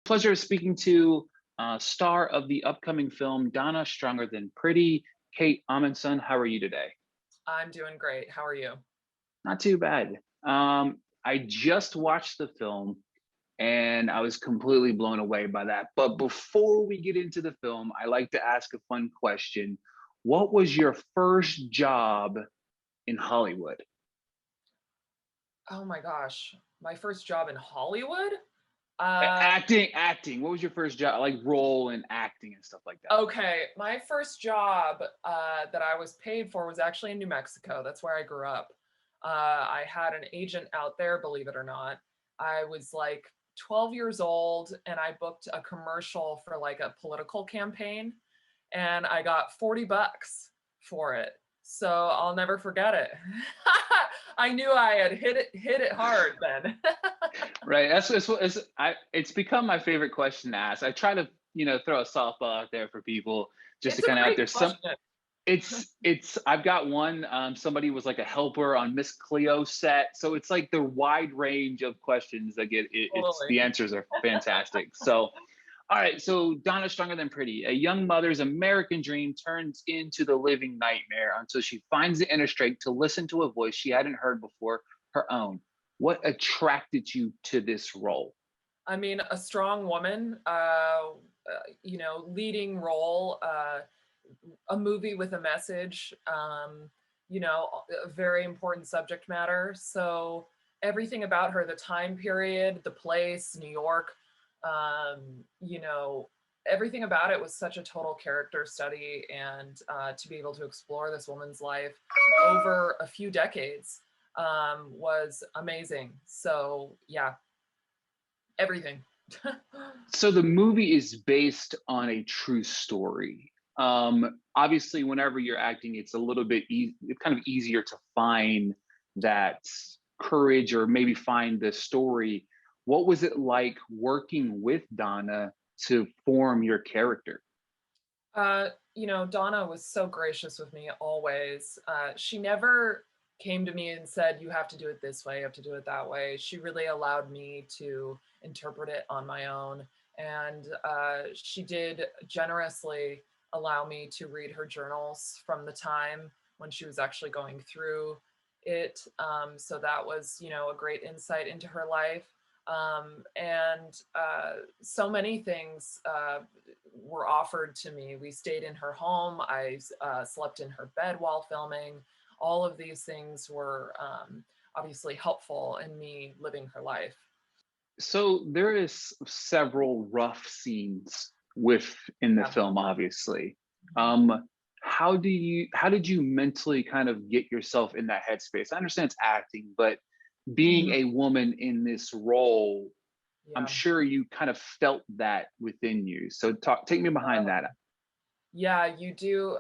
Pleasure of speaking to star of the upcoming film Donna Stronger Than Pretty, Kate Amundsen. How are you today? I'm doing great. How are you? Not too bad. I just watched the film and I was completely blown away by that. But before we get into the film, I like to ask a fun question. What was your first job in Hollywood? Oh my gosh. My first job in Hollywood? Uh, Acting. What was your first job, like role in acting and stuff like that? okay. My first job that I was paid for was actually in New Mexico. That's where I grew up. I had an agent out there, believe it or not. I was like 12 years old and I booked a commercial for like a political campaign and I got 40 bucks for it. So I'll never forget it. I knew I had hit it hard then. Right. It's become my favorite question to ask. I try to, throw a softball out there for people just to It's a kind of out great there. Some question. it's I've got one. Somebody was like a helper on Miss Cleo set. So it's like the wide range of questions that it's Totally. the answers are fantastic. So all right, so Donna Stronger Than Pretty, a young mother's American dream turns into the living nightmare until she finds the inner strength to listen to a voice she hadn't heard before, her own. What attracted you to this role? I mean, a strong woman, leading role, a movie with a message, a very important subject matter. So everything about her, the time period, the place, New York, um, you know, everything about it was such a total character study. And to be able to explore this woman's life over a few decades was amazing. So, yeah, everything. So the movie is based on a true story. Obviously, whenever you're acting, it's a little bit it's kind of easier to find that courage or maybe find the story. What was it like working with Donna to form your character? Donna was so gracious with me always. She never came to me and said, you have to do it this way, you have to do it that way. She really allowed me to interpret it on my own. And she did generously allow me to read her journals from the time when she was actually going through it. So that was, a great insight into her life. And so many things were offered to me. We stayed in her home. I slept in her bed while filming. All of these things were obviously helpful in me living her life. So there is several rough scenes within the Yeah. film, obviously. Mhm. Um, how did you mentally kind of get yourself in that headspace? I understand it's acting, but being Mhm. a woman in this role, I'm Yeah. sure you kind of felt that within you. So take me behind that. Yeah, you do.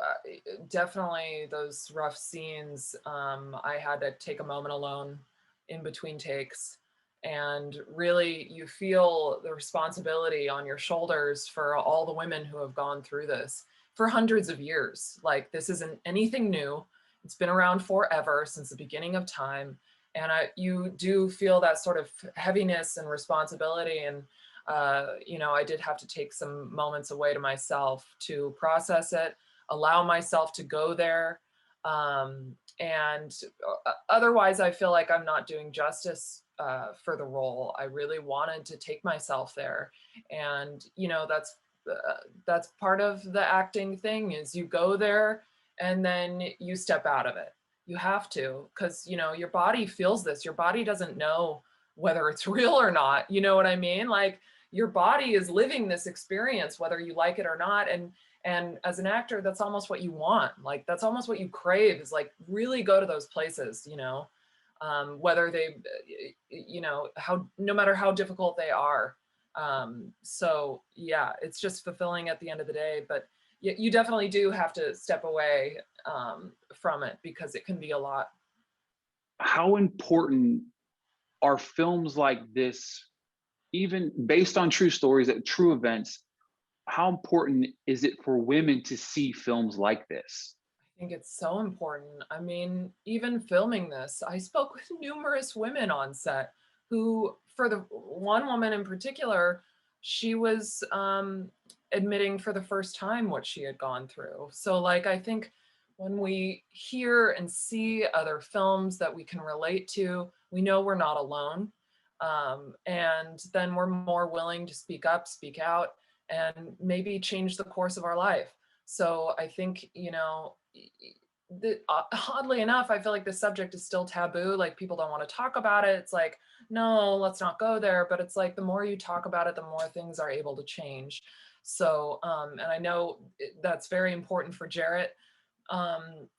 Definitely those rough scenes. I had to take a moment alone in between takes. And really, you feel the responsibility on your shoulders for all the women who have gone through this for hundreds of years. Like, this isn't anything new. It's been around forever since the beginning of time. And you do feel that sort of heaviness and responsibility. And I did have to take some moments away to myself to process it, allow myself to go there. And otherwise, I feel like I'm not doing justice for the role. I really wanted to take myself there. And, that's part of the acting thing is you go there and then you step out of it. You have to, because, your body feels this. Your body doesn't know whether it's real or not. You know what I mean? Like, your body is living this experience whether you like it or not. And as an actor, that's almost what you want. Like, that's almost what you crave, is like really go to those places, whether they, how, no matter how difficult they are. So yeah, it's just fulfilling at the end of the day. But you definitely do have to step away from it because it can be a lot. How important are films like this, even based on true stories, true events? How important is it for women to see films like this? I think it's so important. I mean, even filming this, I spoke with numerous women on set who, for the one woman in particular, she was admitting for the first time what she had gone through. So like, I think when we hear and see other films that we can relate to, we know we're not alone. And then we're more willing to speak up, speak out, and maybe change the course of our life. So I think, oddly enough, I feel like the subject is still taboo. Like people don't want to talk about it. It's like, no, let's not go there. But it's like the more you talk about it, the more things are able to change. So, and I know that's very important for Jarrett.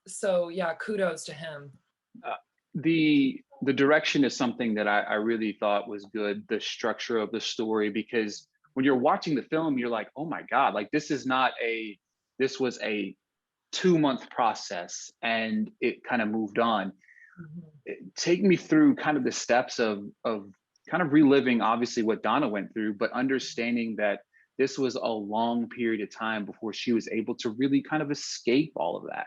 So yeah, kudos to him. Uh, the direction is something that I really thought was good. The structure of the story, because when you're watching the film, you're like, oh my God, like this was a 2 month process and it kind of moved on. Mhm. Take me through kind of the steps of kind of reliving obviously what Donna went through, but understanding that this was a long period of time before she was able to really kind of escape all of that.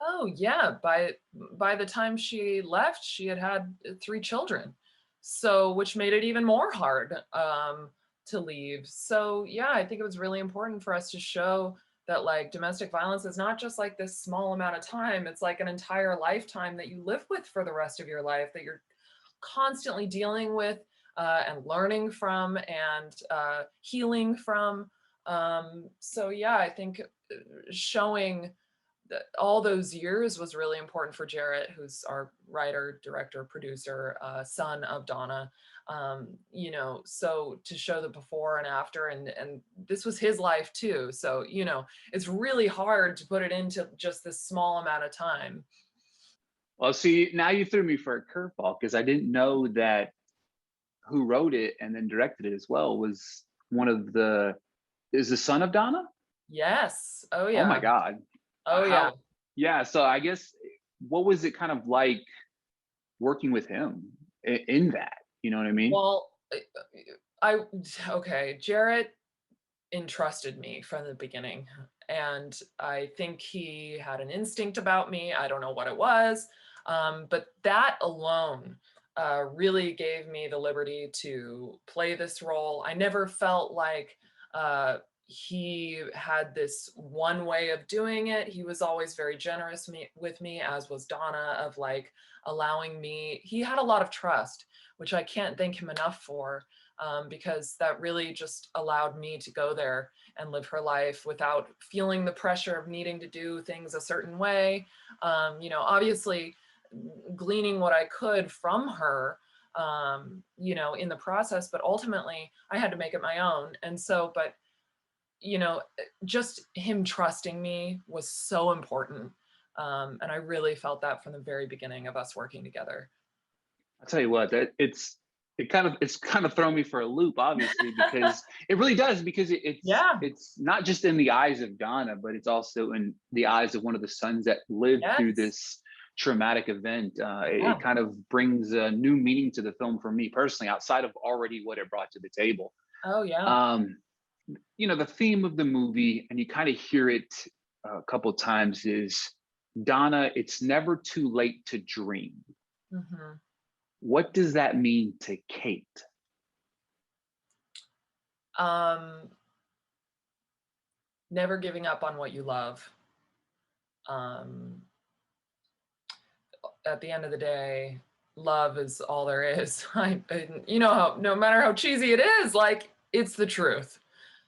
Oh yeah, by the time she left, she had had 3 children, so which made it even more hard to leave. So yeah, I think it was really important for us to show that like domestic violence is not just like this small amount of time. It's like an entire lifetime that you live with for the rest of your life, that you're constantly dealing with and learning from and healing from. So yeah, I think showing all those years was really important for Jarrett, who's our writer, director, producer, son of Donna. So to show the before and after, and this was his life too. So it's really hard to put it into just this small amount of time. Well, see, now you threw me for a curveball because I didn't know that who wrote it and then directed it as well was one of the is the son of Donna? Yes. Oh Oh my yeah. God. Oh yeah. How yeah, so I guess what was it kind of like working with him in that? You know what I mean? Well, I okay. Jarrett entrusted me from the beginning. And I think he had an instinct about me. I don't know what it was. But that alone really gave me the liberty to play this role. I never felt like he had this one way of doing it. He was always very generous with me, as was Donna, of like allowing me. He had a lot of trust, which I can't thank him enough for because that really just allowed me to go there and live her life without feeling the pressure of needing to do things a certain way. Obviously gleaning what I could from her, in the process, but ultimately I had to make it my own. And so, but, just him trusting me was so important. And I really felt that from the very beginning of us working together. I'll tell you what, it's kind of thrown me for a loop, obviously, because it really does, because Yeah. it's not just in the eyes of Donna, but it's also in the eyes of one of the sons that lived through Yes. this traumatic event. It Yeah. kind of brings a new meaning to the film for me personally, outside of already what it brought to the table. Oh yeah. Um, the theme of the movie, and you kind of hear it a couple times, is Donna, it's never too late to dream. Hmm. What does that mean to Kate? Um, Never giving up on what you love. Um, at the end of the day, love is all there is. How, no matter how cheesy it is, like it's the truth.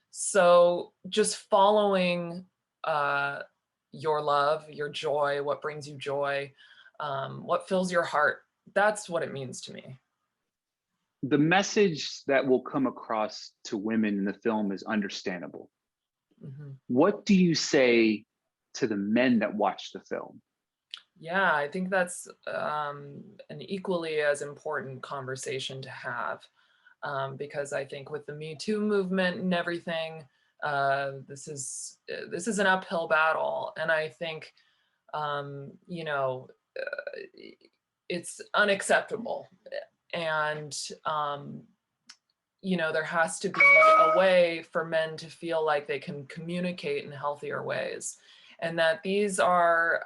So just following uh, your love, your joy, what brings you joy, what fills your heart. That's what it means to me. The message that will come across to women in the film is understandable. Hmm. What do you say to the men that watch the film? Yeah, I think that's an equally as important conversation to have. Because I think with the Me Too movement and everything, this is an uphill battle, and I think it's unacceptable, and there has to be a way for men to feel like they can communicate in healthier ways, and that these are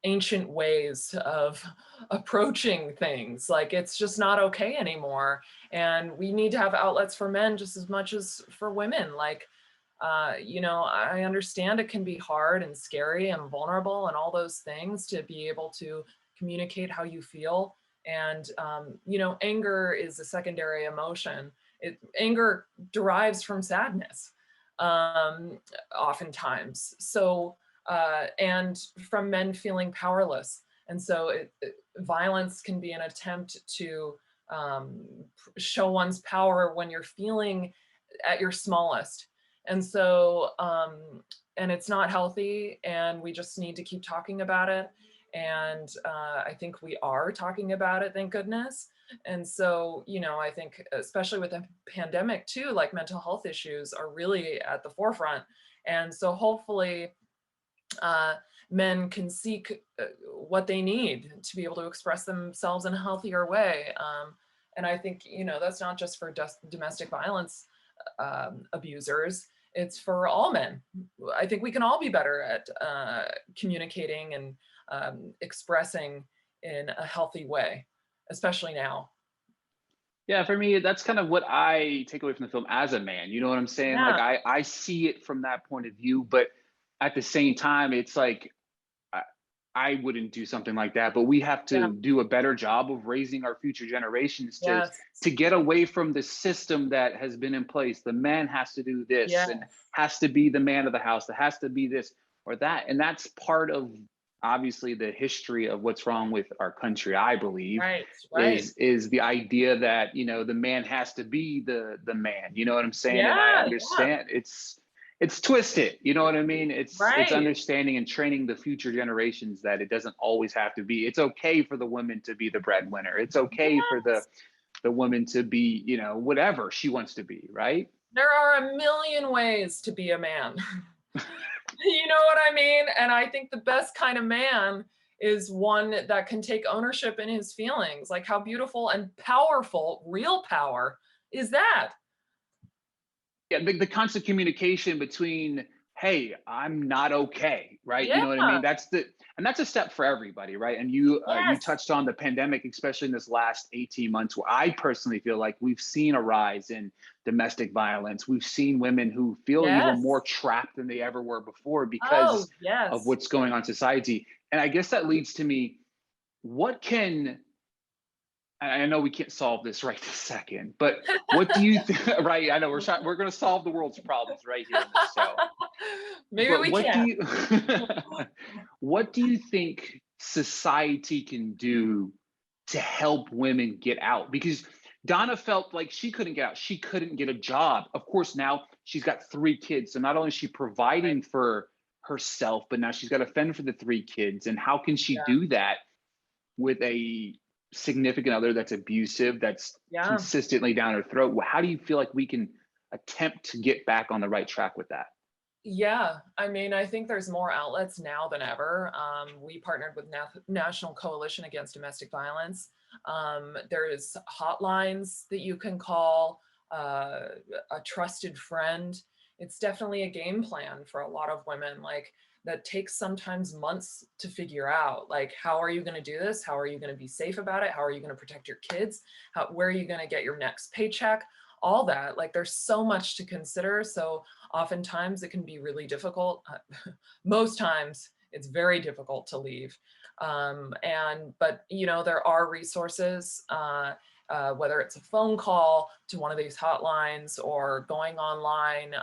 ancient ways of approaching things. Like it's just not okay anymore. And we need to have outlets for men just as much as for women. Like, you know, I understand it can be hard and scary and vulnerable and all those things to be able to communicate how you feel. And, you know, anger is a secondary emotion. Anger derives from sadness, oftentimes. So, and from men feeling powerless. And so violence can be an attempt to um, show one's power when you're feeling at your smallest. And so, and it's not healthy, and we just need to keep talking about it. And I think we are talking about it, thank goodness. And so, you know, I think especially with the pandemic too, like mental health issues are really at the forefront. And so hopefully uh, men can seek what they need to be able to express themselves in a healthier way. And I think, you know, that's not just for domestic violence abusers, it's for all men. I think we can all be better at communicating and expressing in a healthy way, especially now. Yeah, for me, that's kind of what I take away from the film as a man. You know what I'm saying? Like Yeah, I see it from that point of view, but at the same time, it's like I, I wouldn't do something like that. But we have yeah, to do a better job of raising our future generations yes, to get away from the system that has been in place. The man has to do this and yes, has to be the man of the house. That has to be this or that, and that's part of obviously the history of what's wrong with our country. I believe right, right. is the idea that the man has to be the man. You know what I'm saying? And I Yeah, yeah, understand it's twisted. You know what I mean? It's right. understanding and training the future generations that it doesn't always have to be. It's okay for the woman to be the breadwinner. It's okay for Yes. the woman to be whatever she wants to be. Right? There are a million ways to be a man. You know what I mean? And I think the best kind of man is one that can take ownership in his feelings. Like, how beautiful and powerful, real power is that? Yeah, the constant communication between, hey, I'm not okay, right? You Yeah, know what I mean? That's a step for everybody, right? And you yes, touched on the pandemic, especially in this last 18 months, where I personally feel like we've seen a rise in domestic violence. We've seen women who feel even more yes. trapped than they ever were before Oh, because of yes. what's going on in society. And I guess that leads to me, what can I know we can't solve this right this second, but what do you think? Right, I know we're going to solve the world's problems right here on this show. Maybe But we what do can. you what do you think society can do to help women get out? Because Donna felt like she couldn't get out. She couldn't get a job. Of course, now she's got 3 kids. So not only is she Right. providing for herself, but now she's got to fend for the 3 kids. And how can she Yeah. do that with a significant other that's abusive, that's Yeah. consistently down her throat? How do you feel like we can attempt to get back on the right track with that? Yeah, I mean, I think there's more outlets now than ever. We partnered with National Coalition Against Domestic Violence. There is hotlines that you can call, uh, a trusted friend. It's definitely a game plan for a lot of women, like that takes sometimes months to figure out. Like, how are you going to do this? How are you going to be safe about it? How are you going to protect your kids? Where are you going to get your next paycheck? All that. Like, there's so much to consider. So oftentimes it can be really difficult. Most times it's very difficult to leave. But you know, there are resources, whether it's a phone call to one of these hotlines or going online.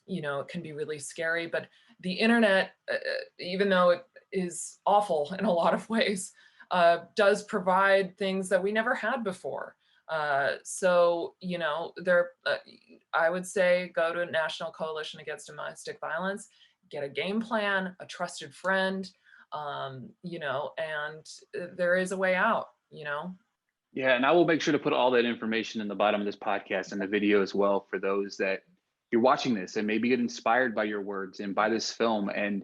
You know, it can be really scary, but the internet, even though it is awful in a lot of ways, does provide things that we never had before. So, you know, I would say go to a National Coalition Against Domestic Violence, get a game plan, a trusted friend, you know, and there is a way out, you know. Yeah, and I will make sure to put all that information in the bottom of this podcast and the video as well for those that you're watching this and maybe get inspired by your words and by this film and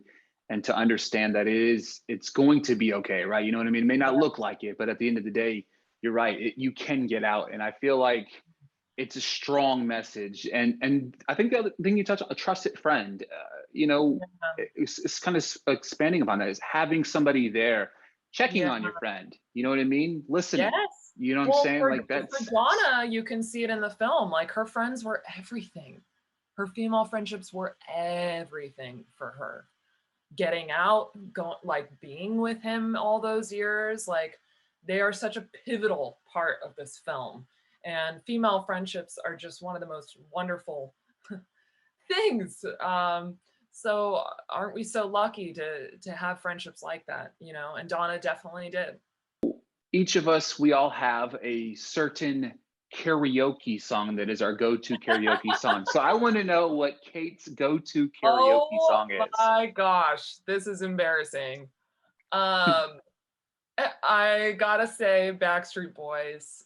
to understand that it's going to be okay, right? You know what I mean? It may not Yeah. look like it, but at the end of the day, you're right. You can get out, and I feel like it's a strong message, and I think the other thing you touch on, a trusted friend, Yeah. it's kind of expanding upon that, is having somebody there checking Yeah. on your friend. You know what I mean? Listening. Yes. You know what I'm Well, saying? Like for that's Donna, you can see it in the film. Like her friends were everything. Her female friendships were everything for her. Getting out, going like being with him all those years, like they are such a pivotal part of this film. And female friendships are just one of the most wonderful things. So aren't we so lucky to have friendships like that, you know? And Donna definitely did. each of us, we all have a certain karaoke song that is our go-to karaoke song. So I want to know what Kate's go-to karaoke Oh song is. my gosh, this is embarrassing. Um, I gotta say, Backstreet Boys.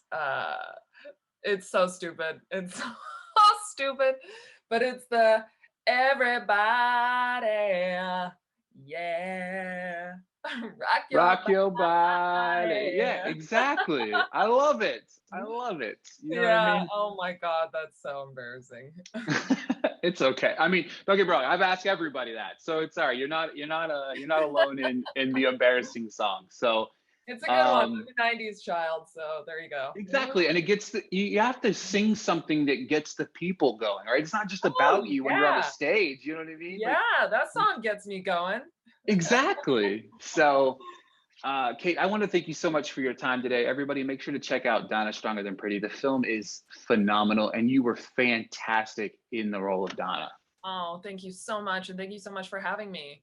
It's so stupid. It's so stupid, but it's the everybody, yeah, rock your Rock your body. Yeah, body. exactly. I love it. I love it. You know what I Yeah. mean? Oh my God, that's so embarrassing. It's okay. I mean, don't get me wrong. I've asked everybody that, so it's all right. You're not alone in the embarrassing song. So It's a good one. um, I'm a '90s child, so there you go. exactly, and it gets you have to sing something that gets the people going, right? It's not just Oh about you when you're on the yeah, stage. You know what I mean? Like yeah. That song gets me going. exactly. So Kate, I want to thank you so much for your time today. Everybody, make sure to check out Donna Stronger Than Pretty. The film is phenomenal, and you were fantastic in the role of Donna. Oh, thank you so much, and thank you so much for having me.